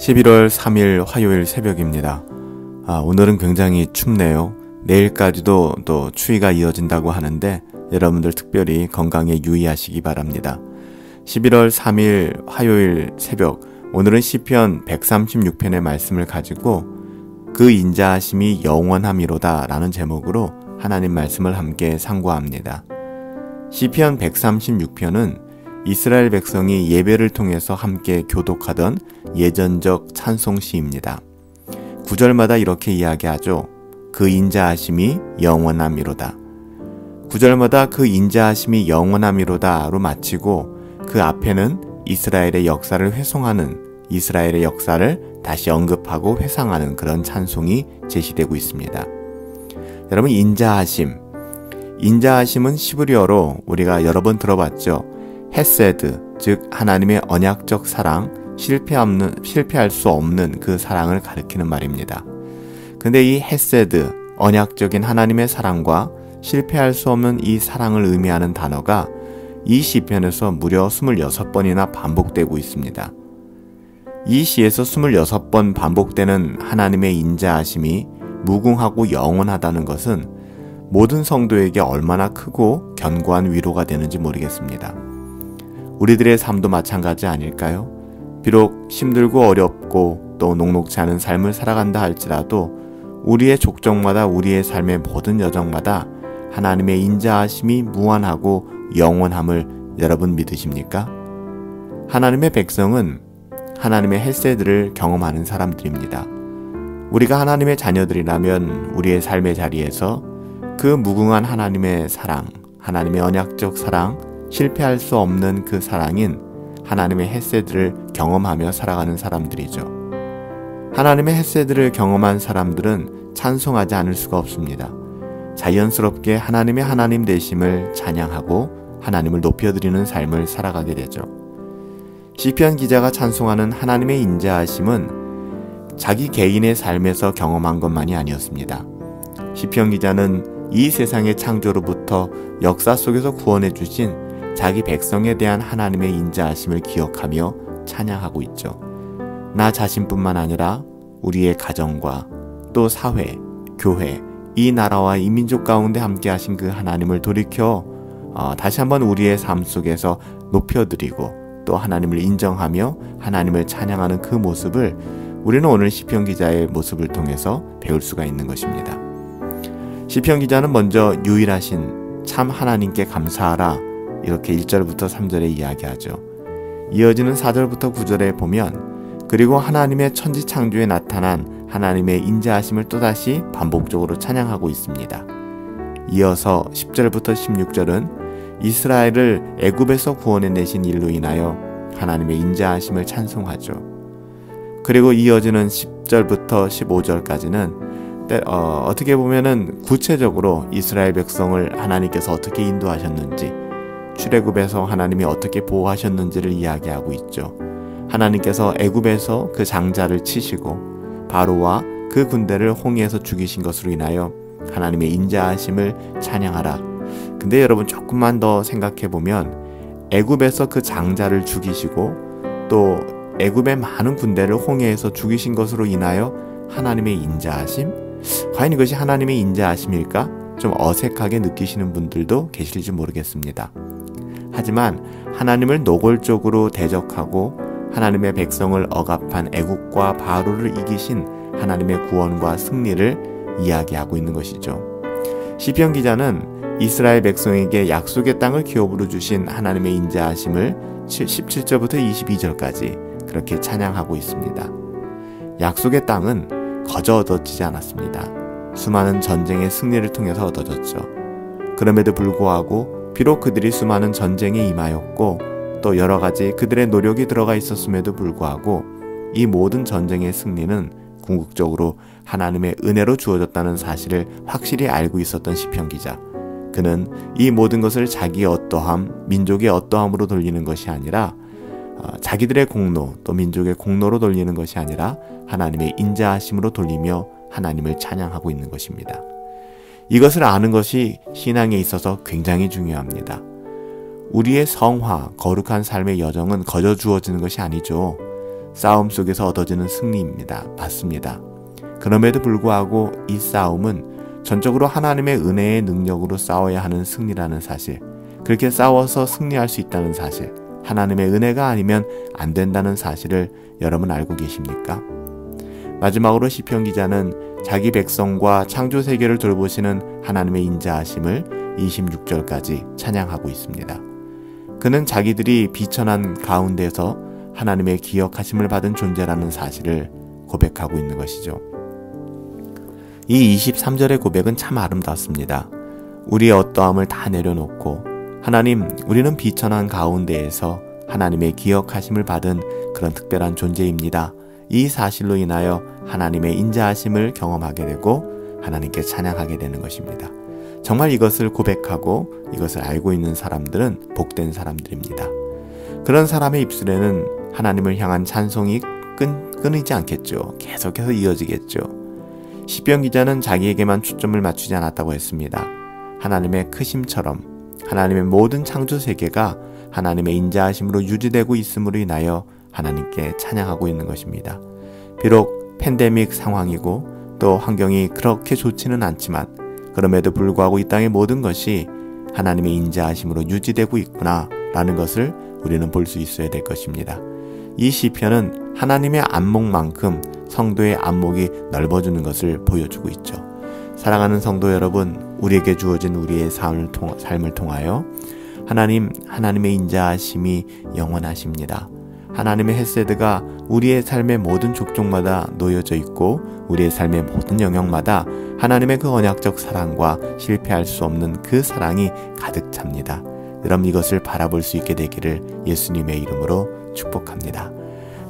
11월 3일 화요일 새벽입니다. 오늘은 굉장히 춥네요. 내일까지도 또 추위가 이어진다고 하는데 여러분들 특별히 건강에 유의하시기 바랍니다. 11월 3일 화요일 새벽, 오늘은 시편 136편의 말씀을 가지고 그 인자하심이 영원함이로다 라는 제목으로 하나님 말씀을 함께 상고합니다. 시편 136편은 이스라엘 백성이 예배를 통해서 함께 교독하던 예전적 찬송시입니다. 구절마다 이렇게 이야기하죠. 그 인자하심이 영원함이로다. 구절마다 그 인자하심이 영원함이로다로 마치고 그 앞에는 이스라엘의 역사를 회송하는, 이스라엘의 역사를 다시 언급하고 회상하는 그런 찬송이 제시되고 있습니다. 여러분, 인자하심은 시브리어로 우리가 여러 번 들어봤죠. 헤세드, 즉 하나님의 언약적 사랑, 실패할 수 없는 그 사랑을 가리키는 말입니다. 근데 이 헤세드, 언약적인 하나님의 사랑과 실패할 수 없는 이 사랑을 의미하는 단어가 이 시편에서 무려 26번이나 반복되고 있습니다. 이 시에서 26번 반복되는 하나님의 인자하심이 무궁하고 영원하다는 것은 모든 성도에게 얼마나 크고 견고한 위로가 되는지 모르겠습니다. 우리들의 삶도 마찬가지 아닐까요? 비록 힘들고 어렵고 또 녹록지 않은 삶을 살아간다 할지라도 우리의 족적마다, 우리의 삶의 모든 여정마다 하나님의 인자하심이 무한하고 영원함을 여러분 믿으십니까? 하나님의 백성은 하나님의 헤세드를 경험하는 사람들입니다. 우리가 하나님의 자녀들이라면 우리의 삶의 자리에서 그 무궁한 하나님의 사랑, 하나님의 언약적 사랑, 실패할 수 없는 그 사랑인 하나님의 헤세드를 경험하며 살아가는 사람들이죠. 하나님의 헤세드를 경험한 사람들은 찬송하지 않을 수가 없습니다. 자연스럽게 하나님의 하나님 되심을 찬양하고 하나님을 높여드리는 삶을 살아가게 되죠. 시편 기자가 찬송하는 하나님의 인자하심은 자기 개인의 삶에서 경험한 것만이 아니었습니다. 시편 기자는 이 세상의 창조로부터 역사 속에서 구원해 주신 자기 백성에 대한 하나님의 인자하심을 기억하며 찬양하고 있죠. 나 자신뿐만 아니라 우리의 가정과 또 사회, 교회, 이 나라와 이 민족 가운데 함께 하신 그 하나님을 돌이켜 다시 한번 우리의 삶 속에서 높여드리고 또 하나님을 인정하며 하나님을 찬양하는 그 모습을 우리는 오늘 시편 기자의 모습을 통해서 배울 수가 있는 것입니다. 시편 기자는 먼저 유일하신 참 하나님께 감사하라, 이렇게 1절부터 3절에 이야기하죠. 이어지는 4절부터 9절에 보면 그리고 하나님의 천지 창조에 나타난 하나님의 인자하심을 또다시 반복적으로 찬양하고 있습니다. 이어서 10절부터 16절은 이스라엘을 애굽에서 구원해내신 일로 인하여 하나님의 인자하심을 찬송하죠. 그리고 이어지는 10절부터 15절까지는 어떻게 보면은 구체적으로 이스라엘 백성을 하나님께서 어떻게 인도하셨는지, 출애굽에서 하나님이 어떻게 보호하셨는지를 이야기하고 있죠. 하나님께서 애굽에서 그 장자를 치시고 바로와 그 군대를 홍해에서 죽이신 것으로 인하여 하나님의 인자하심을 찬양하라. 근데 여러분, 조금만 더 생각해보면 애굽에서 그 장자를 죽이시고 또 애굽의 많은 군대를 홍해에서 죽이신 것으로 인하여 하나님의 인자하심? 과연 이것이 하나님의 인자하심일까? 좀 어색하게 느끼시는 분들도 계실지 모르겠습니다. 하지만 하나님을 노골적으로 대적하고 하나님의 백성을 억압한 애국과 바로를 이기신 하나님의 구원과 승리를 이야기하고 있는 것이죠. 시편 기자는 이스라엘 백성에게 약속의 땅을 기업으로 주신 하나님의 인자하심을 17절부터 22절까지 그렇게 찬양하고 있습니다. 약속의 땅은 거저 얻어지지 않았습니다. 수많은 전쟁의 승리를 통해서 얻어졌죠. 그럼에도 불구하고 비록 그들이 수많은 전쟁에 임하였고 또 여러 가지 그들의 노력이 들어가 있었음에도 불구하고 이 모든 전쟁의 승리는 궁극적으로 하나님의 은혜로 주어졌다는 사실을 확실히 알고 있었던 시편 기자. 그는 이 모든 것을 자기의 어떠함, 민족의 어떠함으로 돌리는 것이 아니라 자기들의 공로, 또 민족의 공로로 돌리는 것이 아니라 하나님의 인자하심으로 돌리며 하나님을 찬양하고 있는 것입니다. 이것을 아는 것이 신앙에 있어서 굉장히 중요합니다. 우리의 성화, 거룩한 삶의 여정은 거저 주어지는 것이 아니죠. 싸움 속에서 얻어지는 승리입니다. 맞습니다. 그럼에도 불구하고 이 싸움은 전적으로 하나님의 은혜의 능력으로 싸워야 하는 승리라는 사실, 그렇게 싸워서 승리할 수 있다는 사실, 하나님의 은혜가 아니면 안 된다는 사실을 여러분 알고 계십니까? 마지막으로 시편 기자는 자기 백성과 창조 세계를 돌보시는 하나님의 인자하심을 26절까지 찬양하고 있습니다. 그는 자기들이 비천한 가운데서 하나님의 기억하심을 받은 존재라는 사실을 고백하고 있는 것이죠. 이 23절의 고백은 참 아름답습니다. 우리의 어떠함을 다 내려놓고 하나님, 우리는 비천한 가운데에서 하나님의 기억하심을 받은 그런 특별한 존재입니다. 이 사실로 인하여 하나님의 인자하심을 경험하게 되고 하나님께 찬양하게 되는 것입니다. 정말 이것을 고백하고 이것을 알고 있는 사람들은 복된 사람들입니다. 그런 사람의 입술에는 하나님을 향한 찬송이 끊이지 않겠죠. 계속해서 이어지겠죠. 시편 기자는 자기에게만 초점을 맞추지 않았다고 했습니다. 하나님의 크심처럼 하나님의 모든 창조 세계가 하나님의 인자하심으로 유지되고 있음으로 인하여 하나님께 찬양하고 있는 것입니다. 비록 팬데믹 상황이고 또 환경이 그렇게 좋지는 않지만 그럼에도 불구하고 이 땅의 모든 것이 하나님의 인자하심으로 유지되고 있구나 라는 것을 우리는 볼 수 있어야 될 것입니다. 이 시편은 하나님의 안목만큼 성도의 안목이 넓어지는 것을 보여주고 있죠. 사랑하는 성도 여러분, 우리에게 주어진 우리의 삶을 통하여 하나님의 인자하심이 영원하십니다. 하나님의 헤세드가 우리의 삶의 모든 족족마다 놓여져 있고 우리의 삶의 모든 영역마다 하나님의 그 언약적 사랑과 실패할 수 없는 그 사랑이 가득 찹니다. 그럼 이것을 바라볼 수 있게 되기를 예수님의 이름으로 축복합니다.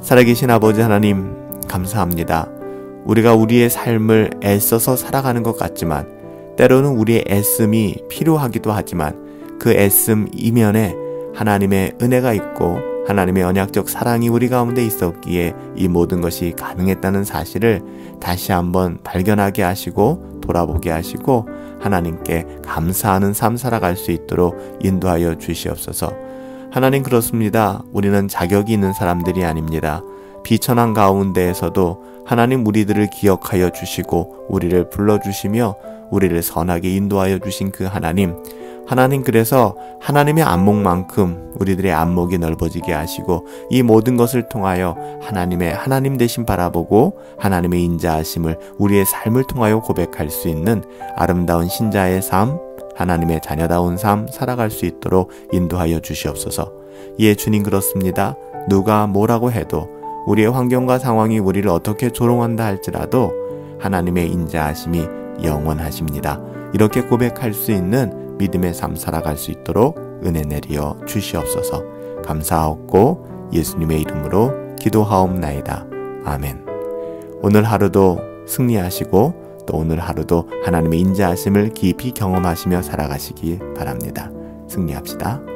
살아계신 아버지 하나님, 감사합니다. 우리가 우리의 삶을 애써서 살아가는 것 같지만 때로는 우리의 애씀이 필요하기도 하지만 그 애씀 이면에 하나님의 은혜가 있고 하나님의 언약적 사랑이 우리 가운데 있었기에 이 모든 것이 가능했다는 사실을 다시 한번 발견하게 하시고 돌아보게 하시고 하나님께 감사하는 삶 살아갈 수 있도록 인도하여 주시옵소서. 하나님, 그렇습니다. 우리는 자격이 있는 사람들이 아닙니다. 비천한 가운데에서도 하나님 우리들을 기억하여 주시고 우리를 불러주시며 우리를 선하게 인도하여 주신 그 하나님, 그래서 하나님의 안목만큼 우리들의 안목이 넓어지게 하시고 이 모든 것을 통하여 하나님 대신 바라보고 하나님의 인자하심을 우리의 삶을 통하여 고백할 수 있는 아름다운 신자의 삶, 하나님의 자녀다운 삶 살아갈 수 있도록 인도하여 주시옵소서. 예, 주님, 그렇습니다. 누가 뭐라고 해도 우리의 환경과 상황이 우리를 어떻게 조롱한다 할지라도 하나님의 인자하심이 영원하십니다. 이렇게 고백할 수 있는 믿음의 삶 살아갈 수 있도록 은혜 내리어 주시옵소서. 감사하옵고 예수님의 이름으로 기도하옵나이다. 아멘. 오늘 하루도 승리하시고 또 오늘 하루도 하나님의 인자하심을 깊이 경험하시며 살아가시기 바랍니다. 승리합시다.